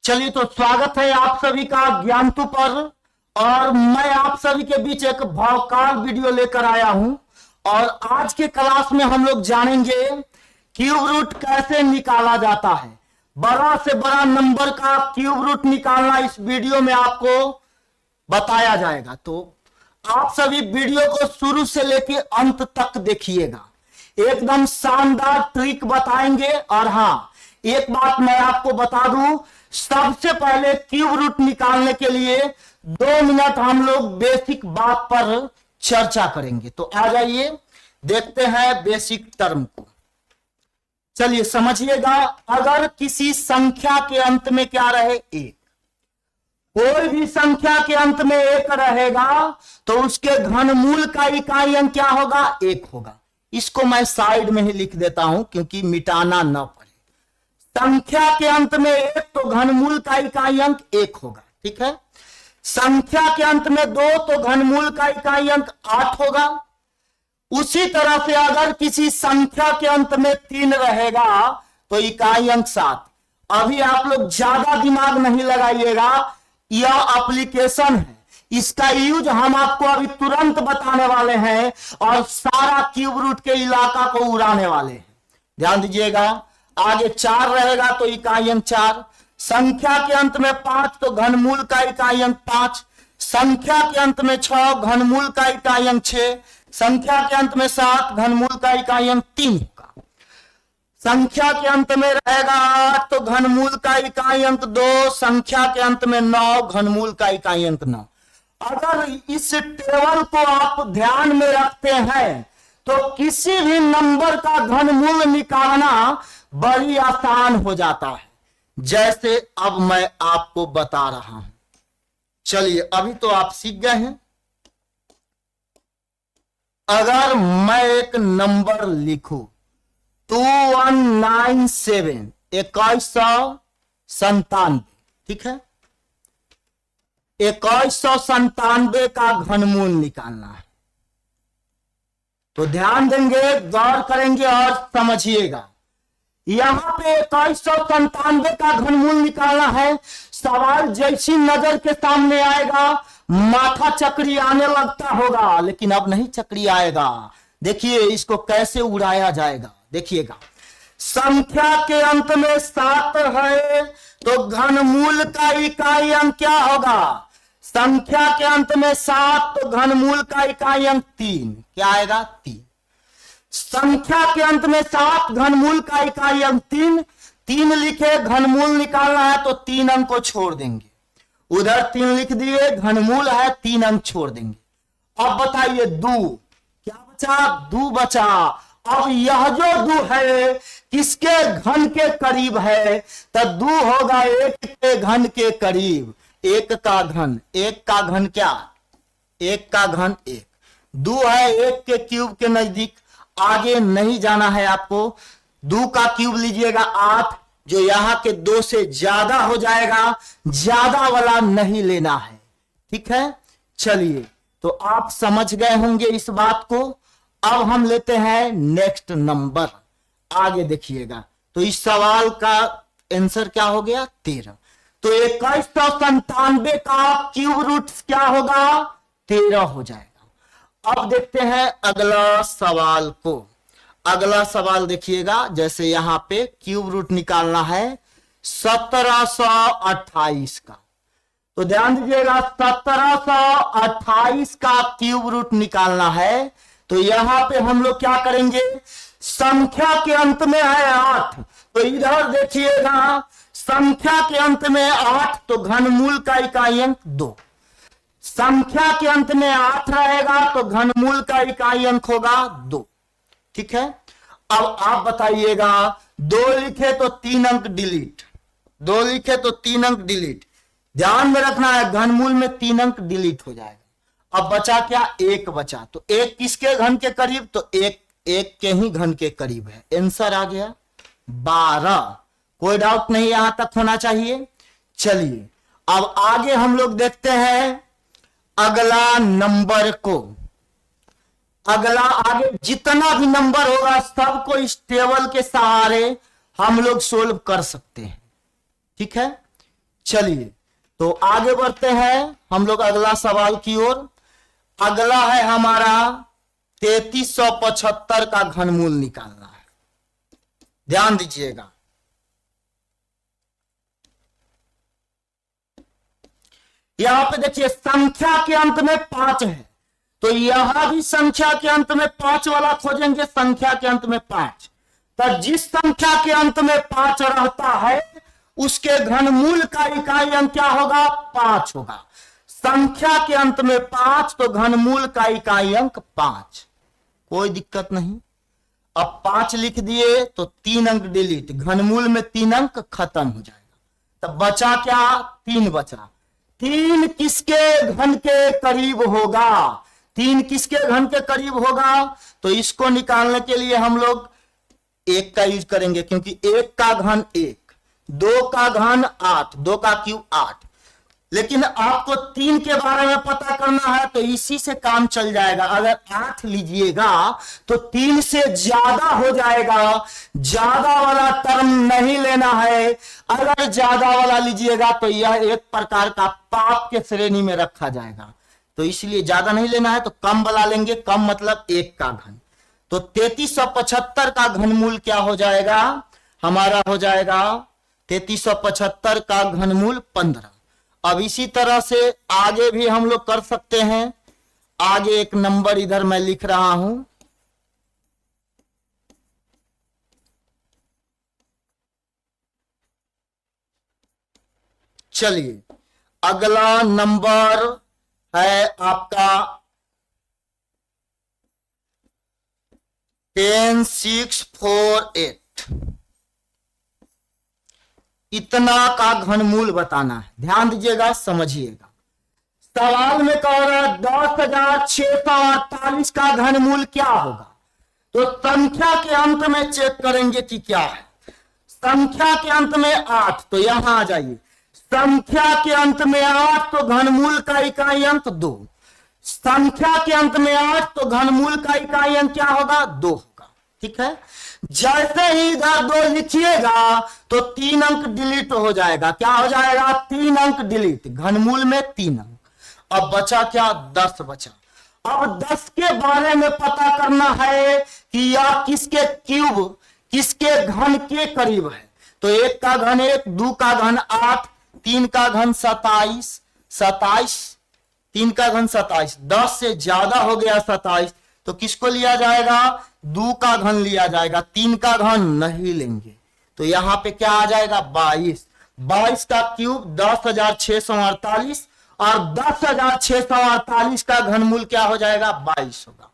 चलिए तो स्वागत है आप सभी का ज्ञानतु पर। और मैं आप सभी के बीच एक भावकाल वीडियो लेकर आया हूं। और आज के क्लास में हम लोग जानेंगे क्यूब रूट कैसे निकाला जाता है। बड़ा से बड़ा नंबर का क्यूब रूट निकालना इस वीडियो में आपको बताया जाएगा। तो आप सभी वीडियो को शुरू से लेकर अंत तक देखिएगा, एकदम शानदार ट्रिक बताएंगे। और हाँ, एक बात मैं आपको बता दूं, सबसे पहले क्यूब रूट निकालने के लिए 2 मिनट हम लोग बेसिक बात पर चर्चा करेंगे। तो आ जाइए, देखते हैं बेसिक टर्म को। चलिए समझिएगा, अगर किसी संख्या के अंत में क्या रहे, एक, कोई भी संख्या के अंत में एक रहेगा तो उसके घनमूल का इकाई अंक क्या होगा, एक होगा। इसको मैं साइड में ही लिख देता हूं क्योंकि मिटाना न पड़े। संख्या के अंत में एक तो घनमूल का इकाई अंक एक होगा, ठीक है। संख्या के अंत में 2 तो घनमूल का इकाई अंक 8 होगा। उसी तरह से अगर किसी संख्या के अंत में 3 रहेगा तो इकाई अंक 7। अभी आप लोग ज्यादा दिमाग नहीं लगाइएगा, यह एप्लीकेशन है, इसका यूज हम आपको अभी तुरंत बताने वाले हैं और सारा क्यूब रूट के इलाका को उड़ाने वाले हैं। ध्यान दीजिएगा, आगे 4 रहेगा तो इकाई अंक 4। संख्या के अंत में 5 तो घनमूल का इकाई अंक 5। संख्या के अंत में 6 घनमूल का इकाई अंक 6। संख्या के अंत में 7 घनमूल का इकाई अंक 3 होगा। संख्या के अंत में रहेगा 8 तो घनमूल का इकाई अंक 2। संख्या के अंत में 9 घनमूल का इकाई अंक 9। अगर इस टेबल को आप ध्यान में रखते हैं तो किसी भी नंबर का घनमूल निकालना बड़ी आसान हो जाता है, जैसे अब मैं आपको बता रहा हूं। चलिए, अभी तो आप सीख गए हैं। अगर मैं एक नंबर लिखूं 2197 2197, ठीक है, 2197 का घनमूल निकालना है। तो ध्यान देंगे, गौर करेंगे और समझिएगा। यहां पे 2197 का घनमूल निकालना है। सवाल जैसी नजर के सामने आएगा माथा चक्री आने लगता होगा, लेकिन अब नहीं चक्री आएगा। देखिए इसको कैसे उड़ाया जाएगा, देखिएगा। संख्या के अंत में 7 है तो घनमूल का इकाई अंक क्या होगा, संख्या के अंत में 7 तो घनमूल का इकाई अंक 3 क्या आएगा, 3। संख्या के अंत में 7 घनमूल का इकाई अंक 3। 3 लिखे, घनमूल निकालना है तो 3 अंक को छोड़ देंगे। उधर 3 लिख दिए, घनमूल है, 3 अंक छोड़ देंगे। अब बताइए 2 क्या बचा, 2 बचा। अब यह जो 2 है किसके घन के करीब है, तो 2 होगा 1 के घन के करीब। 1 का घन, 1 का घन क्या, 1 का घन 1। 2 है 1 के क्यूब के नजदीक, आगे नहीं जाना है आपको। 2 का क्यूब लीजिएगा 8, जो यहां के 2 से ज्यादा हो जाएगा, ज्यादा वाला नहीं लेना है, ठीक है। चलिए, तो आप समझ गए होंगे इस बात को। अब हम लेते हैं नेक्स्ट नंबर, आगे देखिएगा। तो इस सवाल का आंसर क्या हो गया, 13। तो 2197 का क्यूब रूट क्या होगा, 13 हो जाएगा। अब देखते हैं अगला सवाल को। अगला सवाल देखिएगा, जैसे यहां पे क्यूब रूट निकालना है 1728 का। तो ध्यान दीजिएगा, 1728 का क्यूब रूट निकालना है। तो यहां पे हम लोग क्या करेंगे, संख्या के अंत में है 8 तो इधर देखिएगा, संख्या के अंत में 8 तो घनमूल का इकाई अंक 2। संख्या के अंत में 8 रहेगा तो घनमूल का इकाई अंक होगा 2, ठीक है। अब आप बताइएगा, 2 लिखे तो 3 अंक डिलीट, 2 लिखे तो 3 अंक डिलीट। ध्यान में रखना है, घनमूल में 3 अंक डिलीट हो जाएगा। अब बचा क्या, 1 बचा। तो 1 किसके घन के करीब, तो 1 के ही घन के करीब है। आंसर आ गया 12। कोई डाउट नहीं यहां तक होना चाहिए। चलिए, अब आगे हम लोग देखते हैं अगला नंबर को। अगला आगे जितना भी नंबर होगा सबको इस टेबल के सहारे हम लोग सोल्व कर सकते हैं, ठीक है। चलिए तो आगे बढ़ते हैं हम लोग अगला सवाल की ओर। अगला है हमारा 3375 का घनमूल निकालना है। ध्यान दीजिएगा, यहां पे देखिए संख्या के अंत में 5 है, तो यहां भी संख्या के अंत में 5 वाला खोजेंगे। संख्या के अंत में 5, तो जिस संख्या के अंत में 5 रहता है उसके घनमूल का इकाई अंक क्या होगा? 5 होगा। संख्या के अंत में 5 तो घनमूल का इकाई अंक 5, कोई दिक्कत नहीं। अब 5 लिख दिए तो 3 अंक डिलीट, घनमूल में 3 अंक खत्म हो जाएगा। तब बचा क्या? 3 बचा। 3 किसके घन के करीब होगा? 3 किसके घन के करीब होगा? तो इसको निकालने के लिए हम लोग 1 का यूज करेंगे, क्योंकि 1 का घन 1, 2 का घन 8, 2 का क्यूब 8। लेकिन आपको 3 के बारे में पता करना है तो इसी से काम चल जाएगा। अगर 8 लीजिएगा तो 3 से ज्यादा हो जाएगा, ज्यादा वाला टर्म नहीं लेना है। अगर ज्यादा वाला लीजिएगा तो यह एक प्रकार का पाप के श्रेणी में रखा जाएगा, तो इसलिए ज्यादा नहीं लेना है, तो कम वाला लेंगे। कम मतलब 1 का घन। तो 3375 का घनमूल क्या हो जाएगा? हमारा हो जाएगा 3375 का घनमूल 15। अब इसी तरह से आगे भी हम लोग कर सकते हैं। आगे एक नंबर इधर मैं लिख रहा हूं, चलिए अगला नंबर है आपका 10648। इतना का घनमूल बताना है। ध्यान दीजिएगा, समझिएगा। सवाल में कह रहा है 10,648 का घनमूल क्या होगा? तो संख्या के अंत में चेक करेंगे कि क्या है। संख्या के अंत में 8, तो यहां आ जाइए। संख्या के अंत में 8 तो घनमूल का इकाई अंक 2। संख्या के अंत में 8 तो घनमूल का इकाई अंक क्या होगा? 2 होगा। ठीक है, जैसे ही इधर 2 लिखिएगा तो 3 अंक डिलीट हो जाएगा। क्या हो जाएगा? 3 अंक डिलीट, घनमूल में 3 अंक। अब बचा क्या? 10 बचा। अब 10 के बारे में पता करना है कि यह किसके क्यूब, किसके घन के करीब है। तो 1 का घन 1, 2 का घन 8, 3 का घन 27, 3 का घन 27, 10 से ज्यादा हो गया 27, तो किसको लिया जाएगा? 2 का घन लिया जाएगा, 3 का घन नहीं लेंगे। तो यहां पे क्या आ जाएगा? 22। 22 का क्यूब 10,648 और 10,648 का घनमूल क्या हो जाएगा? 22 होगा।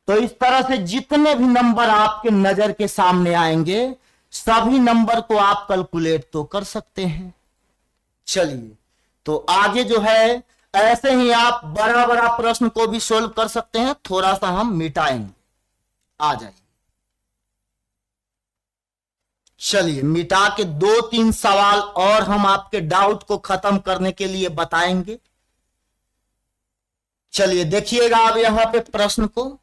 तो इस तरह से जितने भी नंबर आपके नजर के सामने आएंगे सभी नंबर को आप कैलकुलेट तो कर सकते हैं। चलिए तो आगे जो है ऐसे ही आप बड़ा बड़ा प्रश्न को भी सोल्व कर सकते हैं। थोड़ा सा हम मिटाएंगे, आ जाइए। चलिए मिटा के 2-3 सवाल और हम आपके डाउट को खत्म करने के लिए बताएंगे। चलिए देखिएगा अब यहां पे प्रश्न को।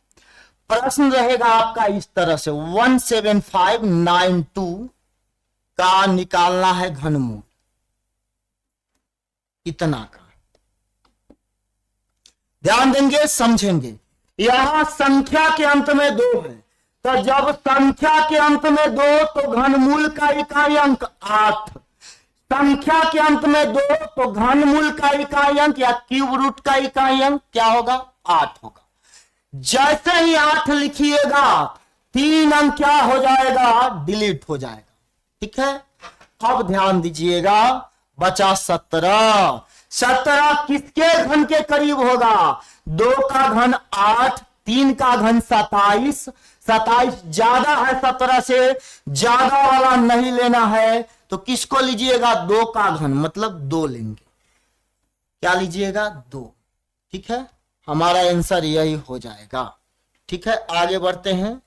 प्रश्न रहेगा आपका इस तरह से 17592 का निकालना है घनमूल इतना का। ध्यान देंगे, समझेंगे। यहां संख्या के अंत में 2 है, तो जब संख्या के अंत में 2 तो घनमूल का इकाई अंक 8। संख्या के अंत में 2 तो घनमूल का इकाई अंक या क्यूब रूट का इकाई अंक क्या होगा? 8 होगा। जैसे ही 8 लिखिएगा 3 अंक क्या हो जाएगा? डिलीट हो जाएगा। ठीक है, अब ध्यान दीजिएगा, बचा 17। 17 किसके घन के करीब होगा? 2 का घन 8, 3 का घन 27, 27 ज्यादा है 17 से, ज्यादा वाला नहीं लेना है, तो किसको लीजिएगा? 2 का घन मतलब 2 लेंगे। क्या लीजिएगा? 2। ठीक है, हमारा आंसर यही हो जाएगा। ठीक है, आगे बढ़ते हैं।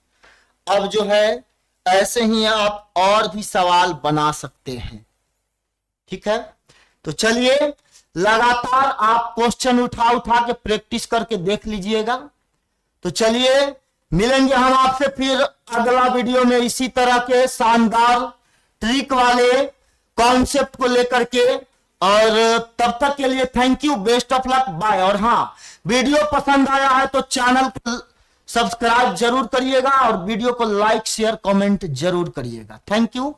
अब जो है ऐसे ही आप और भी सवाल बना सकते हैं। ठीक है, तो चलिए लगातार आप क्वेश्चन उठा उठा के प्रैक्टिस करके देख लीजिएगा। तो चलिए मिलेंगे हम आपसे फिर अगला वीडियो में इसी तरह के शानदार ट्रिक वाले कॉन्सेप्ट को लेकर के। और तब तक के लिए thank you, best of luck, bye. और हाँ, वीडियो पसंद आया है तो चैनल को सब्सक्राइब जरूर करिएगा और वीडियो को लाइक शेयर कमेंट जरूर करिएगा। Thank you.